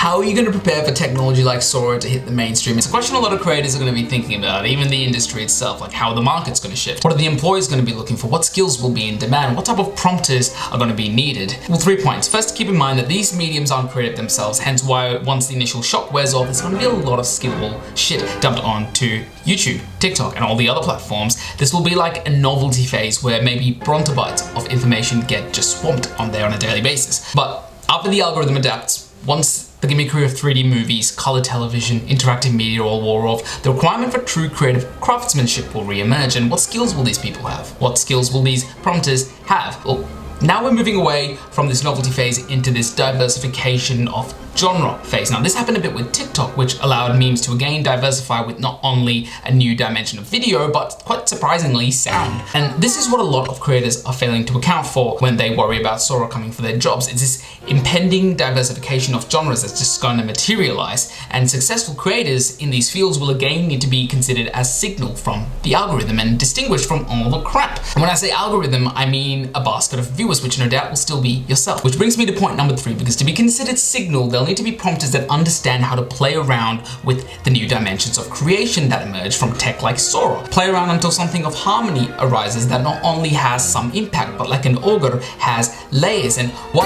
How are you going to prepare for technology like Sora to hit the mainstream? It's a question a lot of creators are going to be thinking about, even the industry itself, like how the market's going to shift. What are the employers going to be looking for? What skills will be in demand? What type of prompters are going to be needed? Well, 3 points. First, keep in mind that these mediums aren't creative themselves, hence why once the initial shock wears off, there's going to be a lot of skippable shit dumped onto YouTube, TikTok, and all the other platforms. This will be like a novelty phase where maybe brontobytes of information get just swamped on there on a daily basis. But after the algorithm adapts, once the gimmickry of 3D movies, color television, interactive media all wore off, the requirement for true creative craftsmanship will re-emerge. And what skills will these people have? What skills will these prompters have? Well, now we're moving away from this novelty phase into this diversification of genre phase. Now, this happened a bit with TikTok, which allowed memes to again diversify with not only a new dimension of video, but quite surprisingly sound. And this is what a lot of creators are failing to account for when they worry about Sora coming for their jobs. It's this impending diversification of genres that's just going to materialize, and successful creators in these fields will again need to be considered as signal from the algorithm and distinguished from all the crap. And when I say algorithm, I mean a basket of viewers, which no doubt will still be yourself. Which brings me to point number 3, because to be considered signal, they'll need to be prompters that understand how to play around with the new dimensions of creation that emerge from tech like Sora. Play around until something of harmony arises that not only has some impact, but like an auger has layers. And what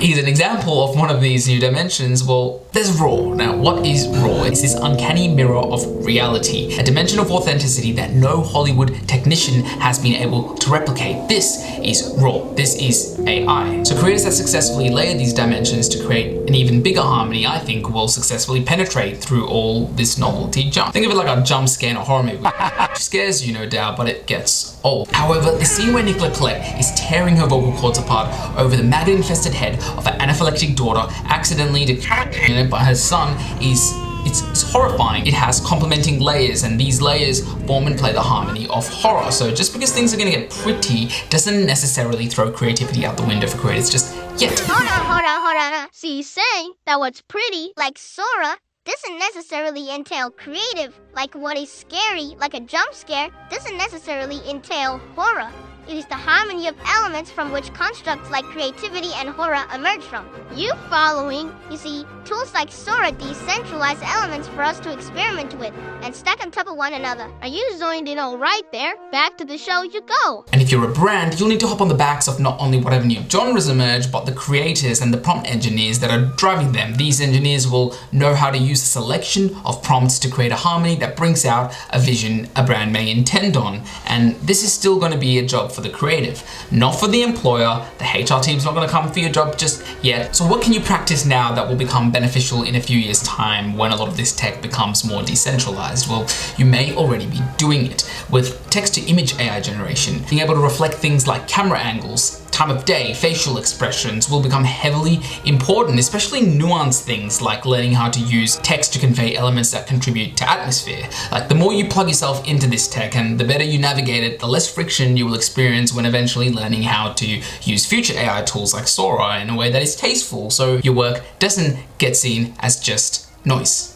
is an example of one of these new dimensions? Well, there's Raw. Now, what is Raw? It's this uncanny mirror of reality, a dimension of authenticity that no Hollywood technician has been able to replicate. This is Raw. This is AI. So creators that successfully layer these dimensions to create an even bigger harmony, I think, will successfully penetrate through all this novelty jump. Think of it like a jump scare in a horror movie. It scares you, no doubt, but it gets old. However, the scene where Nicola Collette is tearing her vocal cords apart over the maggot-infested head of her anaphylactic daughter, accidentally decapitated by her son, it's horrifying. It has complementing layers, and these layers form and play the harmony of horror. So just because things are gonna get pretty doesn't necessarily throw creativity out the window for creators just yet. Hold on. So you're saying that what's pretty, like Sora, doesn't necessarily entail creative, like what is scary, like a jump scare, doesn't necessarily entail horror. It is the harmony of elements from which constructs like creativity and horror emerge from. You following? You see, tools like Sora decentralize elements for us to experiment with and stack on top of one another. Are you zoned in all right there? Back to the show you go. And if you're a brand, you'll need to hop on the backs of not only whatever new genres emerge, but the creators and the prompt engineers that are driving them. These engineers will know how to use a selection of prompts to create a harmony that brings out a vision a brand may intend on. And this is still going to be a job for the creative, not for the employer. The HR team's not going to come for your job just yet. So what can you practice now that will become beneficial in a few years' time when a lot of this tech becomes more decentralized? Well, you may already be doing it with text-to-image AI generation. Being able to reflect things like camera angles, time of day, facial expressions will become heavily important, especially nuanced things like learning how to use text to convey elements that contribute to atmosphere. Like, the more you plug yourself into this tech and the better you navigate it, the less friction you will experience when eventually learning how to use future AI tools like Sora in a way that is tasteful, so your work doesn't get seen as just noise.